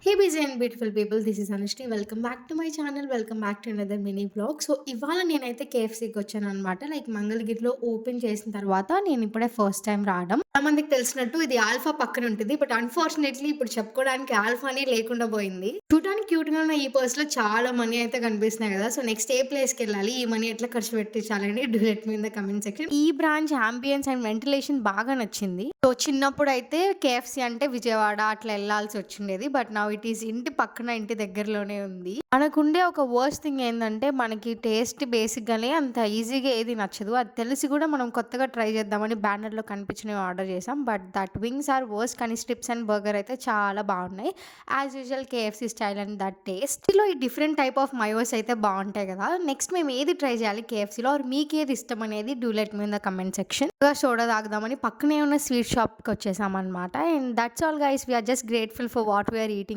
Hey busy and beautiful people, this is Anushri. Welcome back to my channel. Welcome back to another mini vlog. So ఇవాళ నేనైతే కేఎఫ్సీకి వచ్చాననమాట. Like మంగళగిరిలో open చేసిన తర్వాత నేను ఇప్పుడే first time రావడం. చాలా మందికి తెలిసినట్టు ఇది ఆల్ఫా పక్కన ఉంటుంది. బట్ అన్ఫార్చునేట్లీ ఇప్పుడు చెప్పుకోవడానికి ఆల్ఫానే లేకుండా పోయింది. చూడడానికి క్యూట్ గా ఉన్న ఈ పర్స్ లో చాలా మనీ అయితే కనిపిస్తున్నాయి కదా. సో నెక్స్ట్ ఏ ప్లేస్ కి వెళ్ళాలి, ఈ మనీ ఎట్లా ఖర్చు పెట్టించాలని do let me in the comment section. ఈ బ్రాంచ్ అంబియన్స్ అండ్ వెంటిలేషన్ బాగా నచ్చింది. సో చిన్నప్పుడు అయితే కేఎఫ్సీ అంటే విజయవాడ అట్లా వెళ్ళాల్సి వచ్చిండేది. బట్ నౌ ఇట్ ఈస్ ఇంటి పక్కన, ఇంటి దగ్గరలోనే ఉంది. మనకుండే ఒక వర్స్ట్ థింగ్ ఏందంటే మనకి టేస్ట్ బేసిక్‌గానే అంత ఈజీగా ఏది నచ్చదు. అది తెలిసి కూడా మనం కొత్తగా ట్రై చేద్దామని బ్యానర్‌లో కనిపించినవి ఆర్డర్ చేసాం. But that wings or worst, కానీ స్ట్రిప్స్ అండ్ బర్గర్ అయితే చాలా బాగున్నాయి. As usual KFC style and that taste. ఇందులో ఈ డిఫరెంట్ టైప్ ఆఫ్ మయోస్ అయితే బాగుంటాయి కదా. నెక్స్ట్ మేము ఏది ట్రై చేయాలి కేఎఫ్సీలో, ఆర్ మీకు ఏది ఇష్టం అనేది do let me in the comment section. Soda తాగుదామని పక్కనే ఉన్న స్వీట్ షాప్‌కి వచ్చేసామన్నమాట. And that's all guys, we are just grateful for what we are eating.